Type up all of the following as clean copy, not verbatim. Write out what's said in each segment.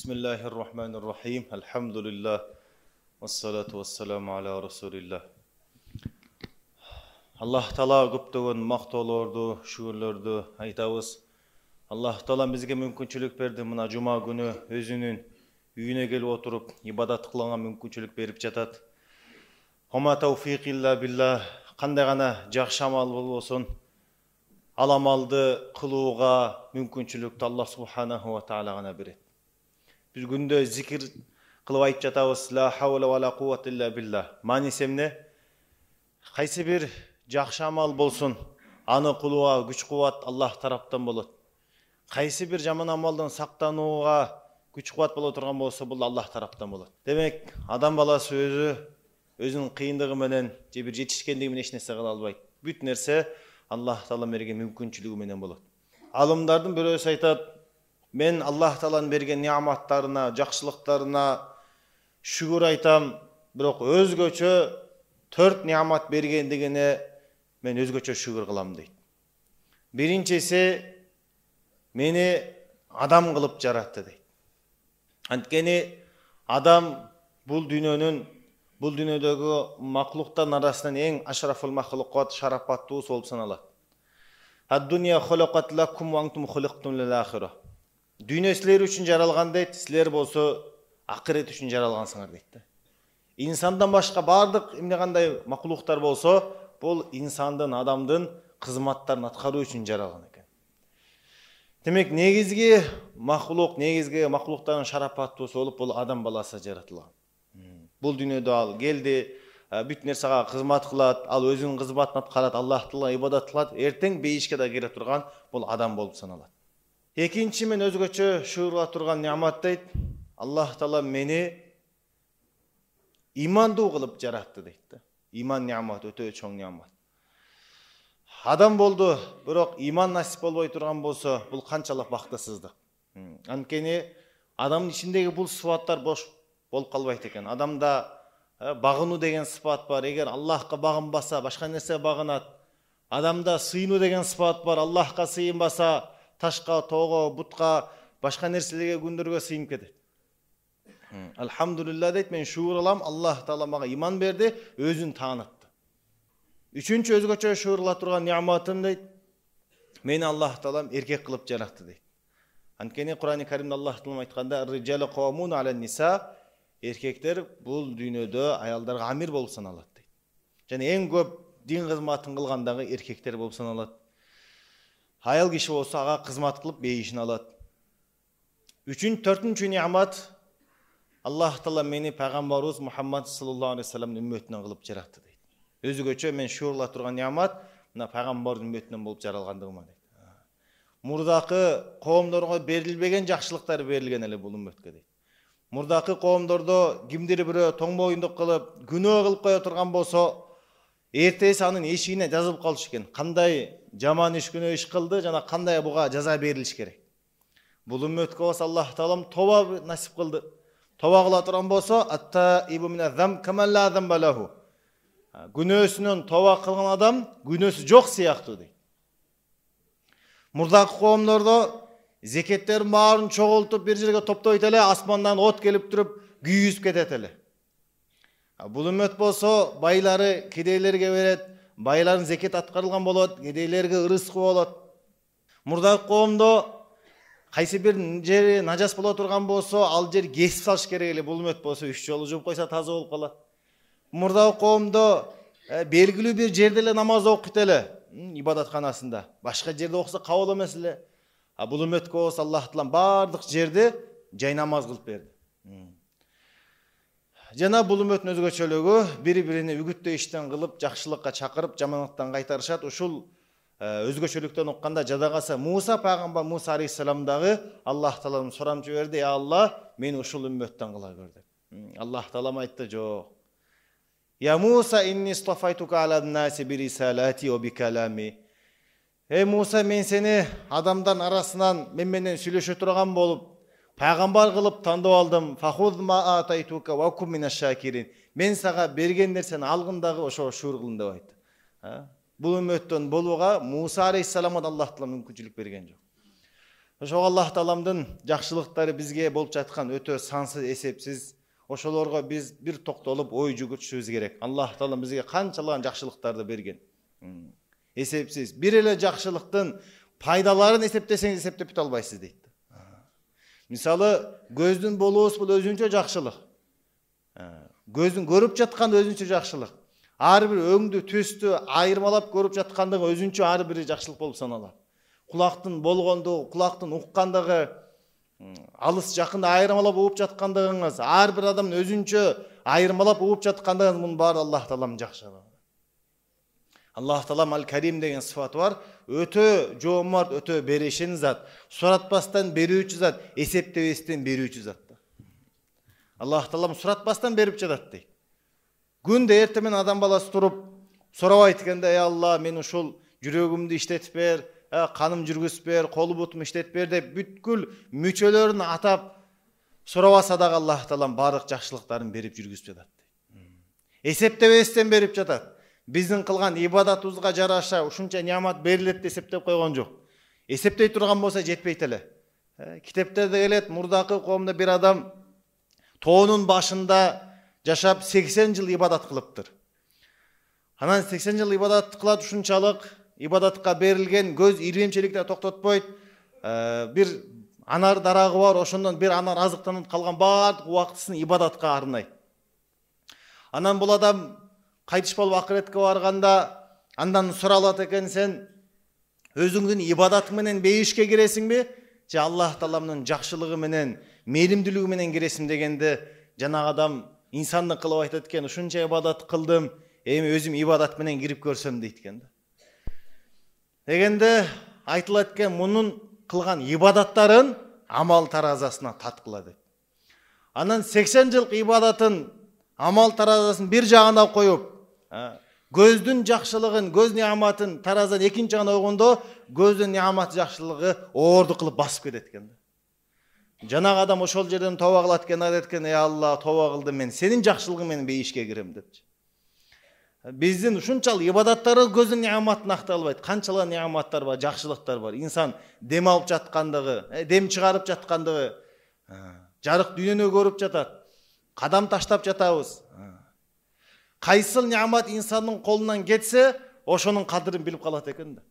Bismillahirrahmanirrahim. Elhamdülillah. Vessalatu vesselamu ala Resulillah. Allah Taala көптөгөн мактоолорду, шүгүрлөрдү айтабыз. Allah Taala bizge мүмкүнчүлүк берди. Мына жума күнү өзүнүн үйүнө келип отуруп, ибадат кылганга мүмкүнчүлүк берип жатат. Ама тауфиқ илля билlah. Кандай гана жакшы амал болбосун, ал амалды кылууга мүмкүнчүлүктү Аллах субханаху ва таала гана берет. Biz günde zikir kılıp ayıp жатабыз. La havle ve la kuvvete illa billah. Manisi emne? Kaysi bir жақшы амал болсын, аны кылууга күч кубат Аллах тараптан болот. Кайсы bir жаман амалдан сактанууга күч кубат боло турган болсо, бул Аллах тараптан болот. Демек, адам баласы өзүнүн кыйындыгы менен же бир жетишкендиги менен эч нерсе кыла албайт. Бүт нерсе Аллах Таала берген мүмкүнчүлүгү менен болот. Алымдардын бирөөсү айтат: мен Аллах Тааланын берген niamattарына, жакшылыктарына шүгүр айтам, бирок өзгөчө 4 niamat бергендигине мен өзгөчө шүгүр кылам дейт. Биринчиси, мени адам кылып жаратты дейт. Анткени адам бул дүйнөдөгү маклуктардын арасынан эң ашрафул махлукат, шарапаттуу болуп саналат. Ад-дуnya хулакат лакум ва антум хуликтум лил-ахира. Дүйнө силер үчүн жаралган дейт, силер болсо акырет үчүн жаралгансыңар дейт. İnsandan башка бардык эмне кандай маклуктар болсо, бул инсандын, адамдын кызматтарын аткаруу үчүн жаралган экен. Демек, негизги маклуктардын шарапаттуусу болуп, бул адам баласы жаратылган. Бул дүйнөдө ал келди, бүт нерсеге кызмат кылат, ал өзүнүн кызматын аткарат, Аллах Таалага ибадат кылат, эртең бейишке да кире турган бул адам болуп саналат. Экинчи, мен өзгөчө шүгүрга турган niamat дейт. Аллах Таала мени имандуу кылып жаратты дейт. Иман niamat өтө чоң niamat. Адам болду, бирок иман насип болбой турган болсо, бул канчалык бактысыздык. Анткени адамдын ичиндеги бул сыфаттар бош болуп калбайт экен. Адамда багынуу деген сыфат бар. Эгер Аллахка багынбаса, башка нерсеге багынат. Адамда сыйынуу деген сыфат бар. Аллахка сыйынбаса, ташка, тоого, бутка, башка нерселерге, күндөргө сыйынып кетет. Алхамдулилlah дейт, мен шүгүр алам, Аллах Таала мага иман берди, өзүн таанытты. Үчүнчү, өзгөчө шүгүр турган niamatым дейт, мени Аллах Таалам эркек кылып жаратты дейт. Анткени Кур'ан-ы Каримде Аллах Таалам айтканда: "Ар-риджалу кавамун алан-ниса", эркектер бул дүйнөдө аялдарга амир болуп саналат дейт. Жана эң көп дин кызматын кылгандагы эркектер болуп саналат. Аял киши болсо ага кызмат кылып бейишин алат. Төртүнчү niamat, Аллах Таала мени пайгамбарыбыз Мухаммад саллаллаху алейхи вассаламдын үммөтүнөн кылып жаратты дейт. Өзгөчө мен шүгүр турган niamat мына пайгамбардын үммөтүнөн болуп жаралгандыгыма дейт. Мурдакы коомдорго берилбеген жакшылыктар берилген эле бул үммөткө дейт. Мурдакы коомдордо кимдир бирөө тоңмоюндук кылып, күнөө кылып кое турган болсо, эртеси анын эшигине жазылып калыш экен. Кандай жаман иш, күнөө иш кылды жана кандай буга жаза берилиш керек. Бул үммөткө болсо Аллах Таалам тоба насип кылды. Тоба кыла турган болсо, ат-таибу миназ-зам каман ла замба лаху. Күнөөсүнөн тоба кылган адам күнөөсү жок сыяктуу дейт. Мурдакы коомдордо зекеттерин баарын чогултуп бир жерге топтойт эле, асмандан от келип туруп күйүзүп кетет эле. Бул үммөт болсо байлары кедейлерге берет, байлардын зекет аткарылган болот, кедейлерге ырызкы болот. Мурдакы коомдо кайсы бир жери нажас боло турган болсо, ал жер кесип салыш керек эле. Бул үммөт болсо 3 жолу жууп койсо таза болуп калат. Мурдагы коомдо белгилүү бир жерде эле намаз окуйт эле, ибадатканасында. Башка жерде окуса кабыл эмес эле. Бул үммөткө болсо Аллах Таалам бардык жерде жай намаз кылып берди. Жана бул үммөттүн өзгөчөлүгү бири-бирине үгүттөө иштен кылып, жакшылыкка чакырып, жамандыктан кайтарышат. Ушул өзгөчөлүктөн укканда жадагасы Муса пайгамбар Муса алейхиссаламдагы Аллах Таалам сурамчы берди: "Я Аллах, мени ушул үммөттөн кыла көр" деп. Аллах Таалам айтты: "Жок. Я Муса, инни стафайтука алан-наси бирисалати ва бикалами." Эй Муса, мен сени адамдардын арасынан мен менен сүйлөшө турган болуп, пайгамбар кылып тандап алдым. Фахуз ма атайтука ва кум минаш-шакирин. Мен сага берген нерсени алгындагы ошо шүгүр кылын деп айтты. Бул үммөттөн болууга Муса алейхиссаламга Аллах Таала мүмкүнчүлүк берген жок. Ошо Аллах Тааламдын жакшылыктары бизге болуп жаткан өтө сансыз эсепсиз. Ошолорго биз бир токтолуп ой жүгүртүшүбүз керек. Аллах Таалам бизге канчалаган жакшылыктарды берген. Эсепсиз. Бир эле жакшылыктын пайдаларын эсептесеңиз эсептеп бите албайсыз дейт. Мисалы, көздүн болуусу бул өзүнчө жакшылык. Көздүн көрүп жаткан өзүнчө жакшылык. Ар бир өңдү, түстү айырмалап көрүп жаткандыгы өзүнчө ар бир жакшылык болуп саналат. Кулактын болгондугу, кулактын уккандыгы, алыс жакында айырмалап угуп жаткандыгыңыз, ар бир адамдын өзүнчө айырмалап угуп жаткандыгыңыз, мунун баары Аллах Таалам жакшылыгы. Аллах Таалам Аль-Карим деген сыфаты бар. Өтө жоомарт, өтө берешен зат, суратпастан берүүчү зат, эсептебестен берүүчү зат. Аллах Таалам суратпастан берип жатат дейт. Күндө эртең менен адам баласы туруп, сурабайт экенде, ey Алла, мен ушул жүрөгүмдү иштетип бер, каным жүргүзүп бер, колу бутум иштетип бер деп бүткүл мүчөлөрүн атап сурабаса дагы Аллах Таалам бардык жакшылыктарын берип жүргүзүп жатат. Эсептебестен берип жатат. Биздин кылган ибадатыбызга жараша ушунча неамат берилет деп эсептеп койгон жок. Эсептей турган болсо жетпейт эле. Китептерде келет, мурдакы коомдо бир адам тоонун башында жашап 80 жыл ибадат кылыптыр. Анан 80 жыл ибадат кылат, ушунчалык ибадатка берилген көз иремчиликте токтотпойт. Бир анар дарагы бар, ошондон бир анар азыктанып калган баардык убактысын ибадатка арнайт. Анан бул адам кайтыш болуп акыретке барганда андан суралат экен, сен өзүңдүн ибадатың менен бейишке киресиңби, же Аллах Тааламдын жакшылыгы менен, мээримдүүлүгү менен киресиң дегенде, жанагы адам инсандык кылып айтат экен, ушунча ибадат кылдым, эми өзүм ибадат менен кирип көрсөм дейт экен. Дегенде айтылат экен, мунун кылган ибадаттарын амал таразасына таткыла деп. Анан 80 жылк ибадатын амал таразасын бир жагына коюп, көздүн жакшылыгын, көз неаматын таразанын экинчи жагына койгондо, көздүн неамат жакшылыгы оорду кылып басып кетет экен. Жанагы адам ошол жерден тоба кылат экен, айтат экен, ey Алла, тоба кылдым, мен сенин жакшылыгың менен бейишке кирем депчи. Биздин ушунчалык ибадаттары көздүн неаматын актай албайт. Канчалык неаматтар бар, жакшылыктар бар. Инсан дем алып жаткандыгы, дем чыгарып жаткандыгы, жарык дүйнөнү көрүп жатат. Кадам таштап жатабыз. Кайсыл неамат инсандын колунан кетсе, ошонун кадырын билип калат экен да.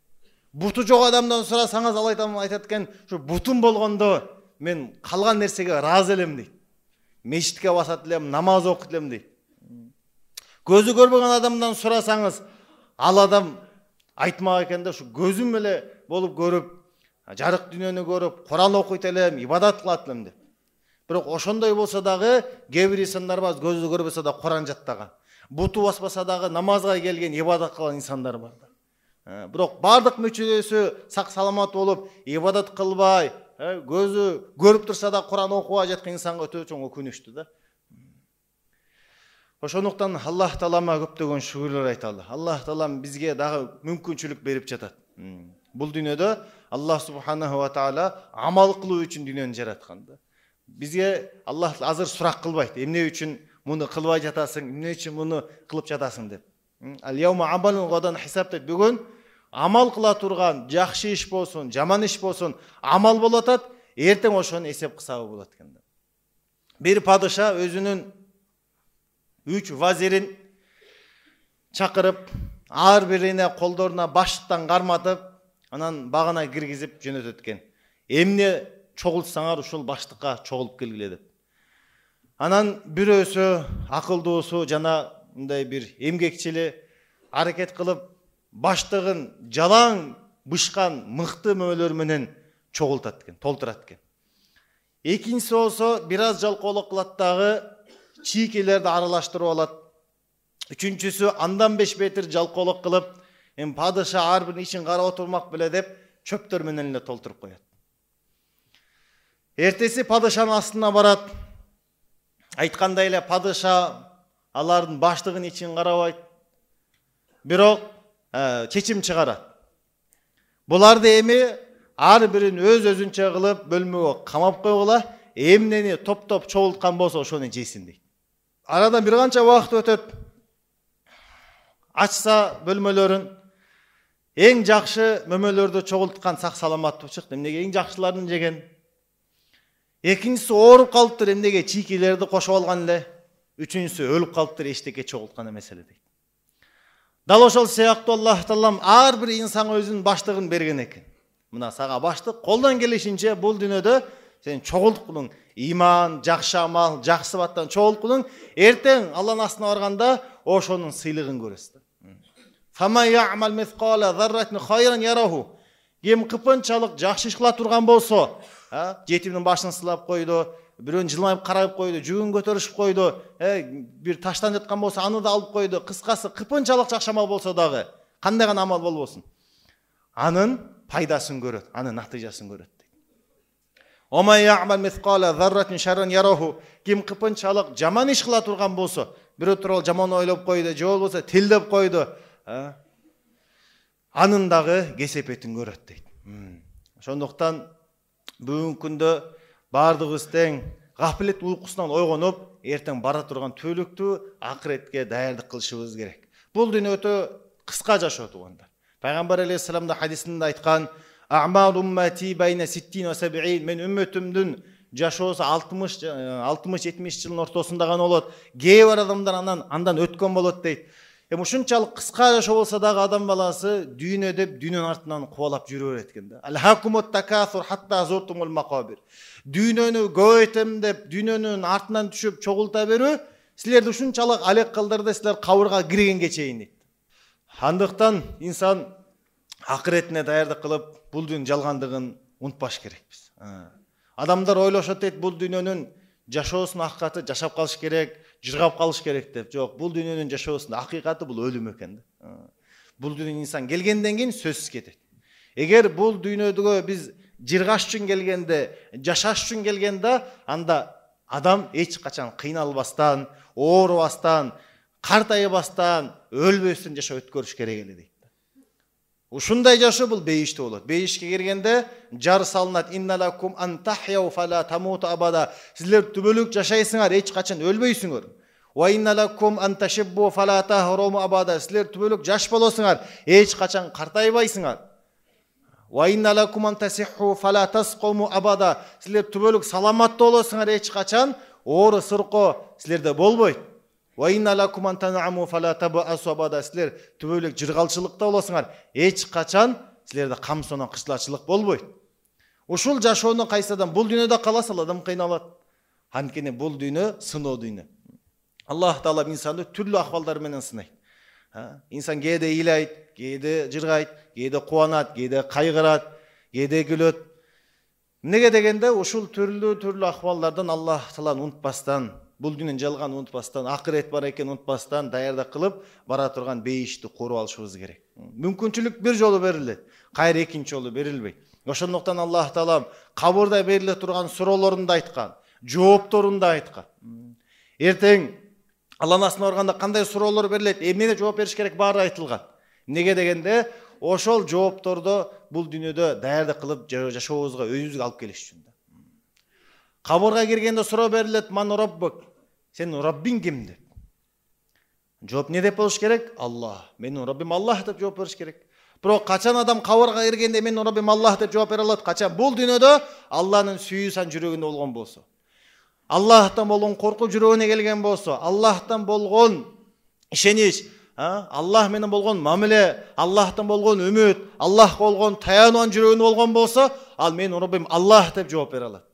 Буту жок адамдан сурасаңыз, ал айтат экен, ушу бутум болгондо мен калган нерсеге ыраазы элем дейт. Мешитке басат элем, намаз окуйт элем дейт. Көзү көрбөгөн адамдан сурасаңыз, ал адам айтмак экен да, ушу көзүм эле болуп көрүп, жарык дүйнөнү көрүп, Куран окуйт элем, ибадат кылат элем деп. Бирок ошондой болсо дагы кээ бир инсандар бар, көзү көрбөсө да Куран жаттаган. Буту баспаса дагы намазга келген, ибадат кылган инсандар бар. Бирок бардык мүчөсү сак саламат болуп, ибадат кылбай, көзү көрүп турса да Куран окубай жаткан инсанга өтө чоң өкүнүчтүү да. Ошондуктан Аллах Таалама көптөгөн шүгүрлөр айталы. Аллах Таалам бизге дагы мүмкүнчүлүк берип жатат. Бул дүйнөдө Аллах Субханаху ва Таала амал кылуу үчүн дүйнөнү жараткан да. Бизге Аллах азыр сурак кылбайт. Эмне үчүн муну кылбай жатасың, эмне үчүн муну кылып жатасың деп. Ал-яума амалун гадан хисап деп. Бүгүн амал кыла турган, жакшы иш болсун, жаман иш болсун, амал болуп атат, эртең ошонун эсеп кысабы болот экен. Бир падыша өзүнүн 3 вазирин чакырып, ар бирине колдоруна баштыктан карматып, анан багына киргизип жөнөтөт экен. Эмне чогултсаңар ушул баштыкка чогулуп келгиле деп. Анан бирөөсү акылдуусу жана мындай бир эмгекчили аракет кылып, баштыгын жалаң бышкан мыкты мөөлөр менен чогултат экен, толтурат экен. Экинчиси болсо бир аз жалкоолук кылат дагы, чийкелерди аралаштырып алат. Үчүнчүсү андан 5 метр жалкоолук кылып, эми падыша ар биринин ишин карап отурмак беле деп чөптөр менен эле толтуруп коет. Эртеси падышанын астына барат. Айткандай эле падыша алардын баштыгынын ичин карабайт. Бирок чечим чыгарат. Буларды эми ар бирин өз-өзүнчө кылып бөлмөгө камап койгула, эмнени топ-топ чогулткан болсо ошону жесин дейт. Арадан бир канча убакыт өтөт. Ачса бөлмөлөрүн, Эң жакшы мөмөлөрдү чогулткан сак саламаттуу чыкты. Эмнеге эң жакшыларын жеген? Экинчиси ооруп калыптыр, эмнеге чийкилерди кошуп алган эле. Үчүнчүсү өлүп калыптыр, эчтеке чогулткан эмес эле дейт. Дал ошол сыяктуу Аллах Таалам ар бир инсан өзүнүн баштыгын берген экен. Мына сага баштык, колдон келишинче бул дүйнөдө сен чогулт кылың. Иман, жакшы амал, жакшы сыбаттан чогулт кылың. Эртең Алланын астына барганда ошонун сыйлыгын көрөсүз. Фама я'мал мисқала зарратин хайран яраху. Ким кыпынчалык жакшы иш кыла турган болсо, жетимдин башын сылап койду, бирөөнү жылмайып карап койду, жүгүн көтөрүшүп койду, бир таштан жаткан болсо аны да алып койду. Кыскасы кыпынчалык жакшы амал болсо дагы, кандай гана амал болбосун, анын пайдасын көрөт, анын натыйжасын көрөт. Ома я'мал мисқала зарратин шарран яраху. Ким кыпынчалык жаман иш кыла турган болсо, бирөө тууралуу жаман ойлоп койду, же болбосо тилдеп койду, анын дагы кесепетин көрөт дейт. Ошондуктан бүгүнкү күндө бардыгыбыз тең гафилет уйкусунан ойгонуп, эртең бара турган түбөлүктүү акыретке даярдык кылышыбыз керек. Бул дүйнө өтө кыска жашоо туугандар. Пайгамбар алейхиссалам да хадисинде айткан: "A'мал уммати байна 60 ва 70", мен үммөтүмдүн жашоосу 60-70 жылдын ортосунда гана болот. Кээ бир адамдар андан өткөн болот дейт. Ушунчалык кыска жашоо болсо дагы адам баласы дүйнө деп дүйнөнүн артынан кубалап жүрө берет экен да. Алхакумут такасур хатта зуртумул макабир. Дүйнөнү көбөйтөм деп дүйнөнүн артынан түшүп чогулта берүү силерди ушунчалык алек кылдырды, силер кабырга киргенге чейин дейт. Андыктан инсан акыретине даярдык кылып, бул дүйнөнүн жалгандыгын унутпаш керекпиз. Адамдар ойлошот дейт, бул дүйнөнүн жашоосунун акыкаты жашап калыш керек, жыргап калыш керек деп. Жок, бул дүйнөнүн жашоосунун акыкаты бул өлүм экен да. Бул дүйнөгө инсан келгенден кийин сөзсүз кетет. Эгер бул дүйнөдөгө биз жыргаш үчүн келгенде, жашаш үчүн келгенде, анда адам эч качан кыйналбастан, оорубастан, картайбастан, өлбөстөн жашоо өткөрүш керек эле дейт. Ушундай жашоо бул бейиште болот. Бейишке киргенде жар салынат: инналакум антахяу фала тамуту абада. Силер түбөлүк жашайсыңар, эч качан өлбөйсүңөр. Ва инналакум анташиббу фала тахруму абада. Силер түбөлүк жаш болосуңар, эч качан картайбайсыңар. Ва инналакум антасихху фала тасқуму абада. Силер түбөлүк саламаттуу болосуңар, эч качан оору сыркоо силерде болбойт. Ва инналакум антанаму фала табасу абада. Силер түбөлүк жыргалчылыкта болосуңар, эч качан силерде камсонон кычлачылык болбойт. Ушул жашоону кайсы адам бул дүйнөдө каласа адам кыйналат. Анткени бул дүйнө сыноо дүйнө. Аллах Таала инсанды түрлүү акыбалдар менен сынайт. Инсан кээде ыйлайт, кээде жыргайт, кээде кубанат, кээде кайгырат, кээде күлөт. Эмнеге дегенде ушул түрлүү акыбалдардан Аллах Тааланы унутпастан, бул дүйнөнүн жалганын унутпастан, акырет бар экенин унутпастан даярдык кылып бара турган бейишти куруп алышыбыз керек. Мүмкүнчүлүк бир жолу берилет, кайра экинчи жолу берилбейт. Ошондуктан Аллах Таалам кабырда бериле турган суроолорунда айткан, жоопторунда айткан. Эртең Алланын астына барганда кандай суроолор берилет, эмнеге жооп бериш керек баары айтылган. Эмнеге дегенде ошол жоопторду бул дүйнөдө даярдык кылып жашообузга өзүбүзгө алып келиш үчүн. Кабырга киргенде суроо берилет: ман роббук, сенин Роббиң ким деп. Жооп не деп болуш керек? Аллах. Менин Роббим Аллах деп жооп бериш керек. Бирок качан адам кабырга киргенде менин Роббим Аллах деп жооп бере алат? Качан бул дүйнөдө Алланын сүйүү сан жүрөгүндө болгон болсо, Аллахтан болгон коркуу жүрөгүнө келген болсо, Аллахтан болгон ишенич, Аллах менен болгон мамиле, Аллахтан болгон үмүт, Аллахка болгон таянуан жүрөгүндө болгон болсо, ал менин Роббим Аллах деп жооп бере алат.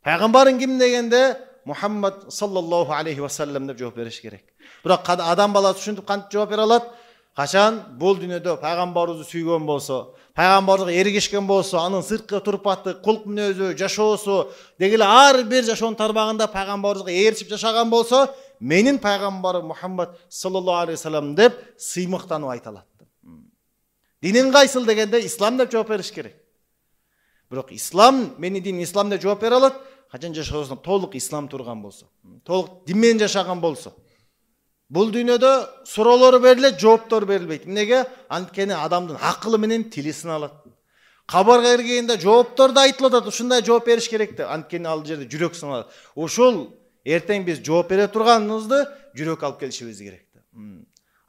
Пайгамбарың ким дегенде Мухаммад саллаллаху алейхи ва саллям деп жооп бериш керек. Бирок адам баласы ушинтип кантип жооп бере алат? Качан бул дүйнөдө пайгамбарыбызды сүйгөн болсо, пайгамбарга эргишкен болсо, анын сырткы турпаты, кулк мүнөзү, жашоосу дегиле ар бир жашоонун тармагында пайгамбарыбызга ээрчип жашаган болсо, менин пайгамбарым Мухаммад саллаллаху алейхи ва саллям деп сыймыктанып айта алат. Динин кайсыл дегенде ислам деп жооп бериш керек. Бирок ислам, менин диним ислам деп жооп бере алат, качан жашоосунда толук ислам турган болсо, толук дин менен жашаган болсо. Бул дүйнөдө суроолор берилет, жооптор берилбейт. Эмнеге? Анткени адамдын акылы менен тили сыналат. Кабырга киргенде жооптор да айтылат, ушундай жооп бериш керек деп. Анткени ал жерде жүрөк сыналат. Ушул эртең биз жооп бере турганыбызды жүрөк алып келишибиз керек.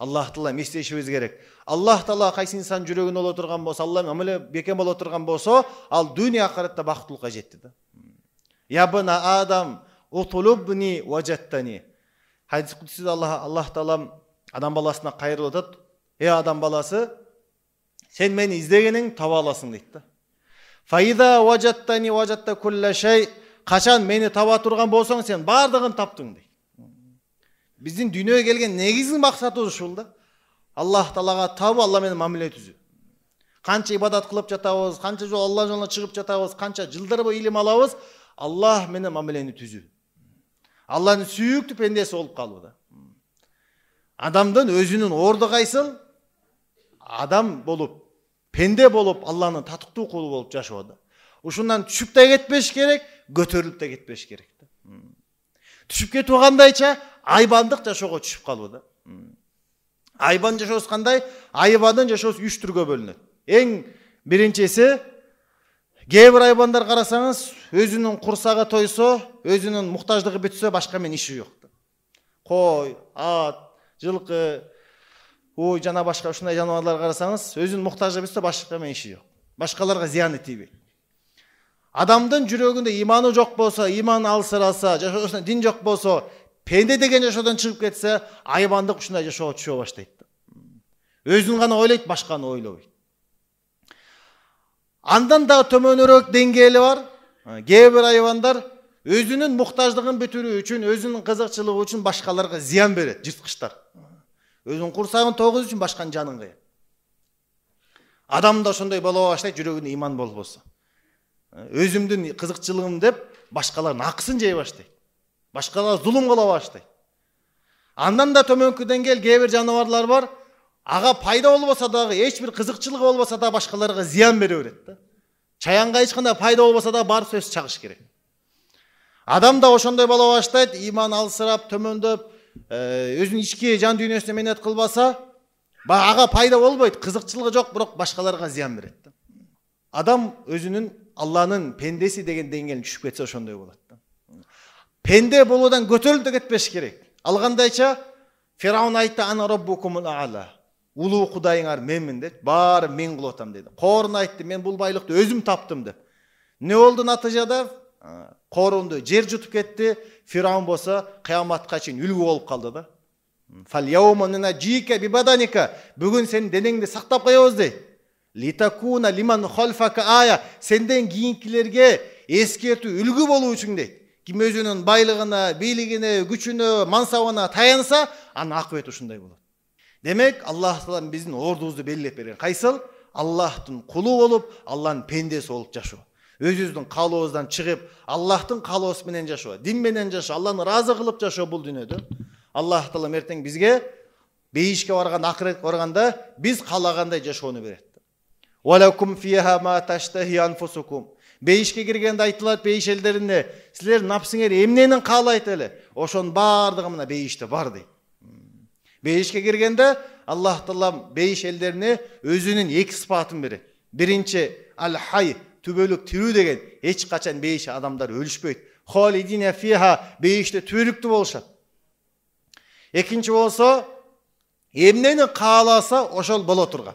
Аллах Таала эстешибиз керек. Аллах Таала кайсы инсан жүрөгүнө боло турган болсо, Алла мамиле бекем боло турган болсо, ал дүйнө акыратта бактылыкка жетти да. Я бана Адам, утулубни важаттани. Хадис кудсиде Аллах Таала адам баласына кайрылып атат. Адам баласы, сен мени издегениң таба аласың дейт да. Фаида важаттани важатта кулла шей. Качан мени таба турган болсоң, сен бардыгын таптың дейт. Биздин дүйнөгө келген негизги максатыбыз ушул да. Аллах Таалага табып, Алла менен мамиле түзүү. Канча ибадат кылып жатабыз, канча жол Алла жолуна чыгып жатабыз, канча жылдар бою илим алабыз, Аллах менен мамилени түзүү. Алланын сүйүктүү пендеси болуп калуу да. Адамдын өзүнүн орду кайсыл? Адам болуп, пенде болуп, Алланын татыктуу кулу болуп жашоо да. Ушундан түшүп да кетпеш керек, көтөрүлүп да кетпеш керек да. Түшүп кетип кандайча айбандык жашоого түшүп калуу да. Айбан жашоосу кандай? Айбандын жашоосу 3 түргө бөлүнөт. Эң биринчиси, кээ бир айбандар карасаңыз, өзүнүн курсагы тойсо, өзүнүн муктаждыгы бүтсө, башка менен иши жок да. Кой, ат, жылкы, жана башка ушундай жаныбарлар карасаңыз, өзүнүн муктаждыгы бүтсө, башка менен иши жок. Башкаларга зыяны тийбейт. Адамдын жүрөгүндө иманы жок болсо, иман алсыраса, жашоосунда дин жок болсо, пенде деген жашоодон чыгып кетсе, айбандык ушундай жашоого түшө баштайт да. Өзүн гана ойлойт, башканы ойлобойт. Андан да төмөнүрөөк деңгээли бар. Кээ бир айбандар өзүнүн муктаждыгын бүтүрүү үчүн, өзүнүн кызыкчылыгы үчүн башкаларга зыян берет, жырткычтар. Өзүнүн курсагын тогуз үчүн башканын жанын кыят. Адам да ошондой боло баштайт, жүрөгүндө иман болбосо. Өзүмдүн кызыкчылыгым деп башкалардын акысын жей баштайт. Башкаларга зулум кыла баштайт. Андан да төмөнкү деңгээл кээ бир жаныбарлар бар. Ага пайда болбосо дагы, эч бир кызыкчылыгы болбосо да башкаларга зыян бере берет да. Чаянга эч кандай пайда болбосо да бар сөз чагыш керек. Адам да ошондой боло баштайт, иман алсырап, төмөндөп, өзүнүн ички жан дүйнөсүнө менет кылбаса, ага пайда болбойт, кызыкчылыгы жок, бирок башкаларга зыян берет да. Адам өзүнүн Алланын пендеси деген деңгээлине түшүп кетсе ошондой болот да. Пенде болуудан көтөрүлүп да кетпеш керек. Ал кандайча? Фираун айтты: "Ана роббукумул а'ла." Улуу кудайыңар менмин деп, баары мен кылып атам деди. Корун айтты: "Мен бул байлыкты өзүм таптым" деп. Не болду натыйжада? Корунду жер жутуп кетти. Фираун болсо кыяматка чейин үлгү болуп калды да. Фал яума нунажика би баданика. Бүгүн сенин денеңди сактап коебуз дейт. Литакуна лиман халфака ая. Сенден кийинкилерге эскертүү, үлгү болуу үчүн дейт. Ким өзүнүн байлыгына, бийлигине, күчүнө, мансабына таянса, анын акыбети ушундай болот. Демек, Аллах Таала биздин ордубузду белгилеп берген. Кайсыл? Аллахтын кулу болуп, Алланын пендеси болуп жашоо. Өзүбүздүн каалообуздан чыгып, Аллахтын каалоосу менен жашоо, дин менен жашоо, Алланы ыраазы кылып жашоо бул дүйнөдө. Аллах Таала эртең бизге бейишке барган, акыретке барганда биз каалагандай жашоону берет. Валакум фиха ма таштахи анфусукум. Бейишке киргенде айтылат бейиш элдерине, силер напсыңер эмнени каалайт эле, ошонун бардыгы мына бейиште бар дейт. Бейишке киргенде Аллах Таала бейиш элдерине өзүнүн эки сыпатын берет. Биринчи аль-хай, түбөлүк тирүү деген, эч качан бейиш адамдар өлүшпөйт. Халидина фиха, бейиште түбөлүктүү болушат. Экинчи болсо, эмнени кааласа ошол боло турган.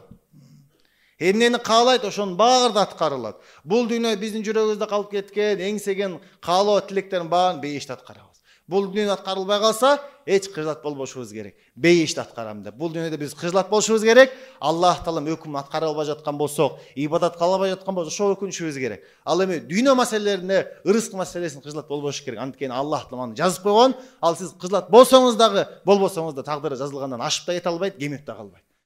Эмнени каалайт, ошонун баары да аткарылат. Бул дүйнө биздин жүрөгүбүздө калып кеткен, эңсеген каалоо тилектерин баарын бейиште аткарабыз. Бул дүйнө аткарылбай калса, эч кыжлат болбошубуз керек. Бейиште аткарам деп. Бул дүйнөдө биз кыжлат болушубуз керек. Аллах Таала өкүмүн аткара албай жаткан болсок, ибадат кыла албай жаткан болсок, ошо өкүнүшүбүз керек. Ал эми дүйнө маселелерине, ырызк маселесине кыжлат болбош керек. Анткени Аллах Таала жазып койгон. Ал сиз кыжлат болсоңуз дагы, болбосоңуз да тагдыры жазылгандан ашып да кете албайт, кемип да калбайт.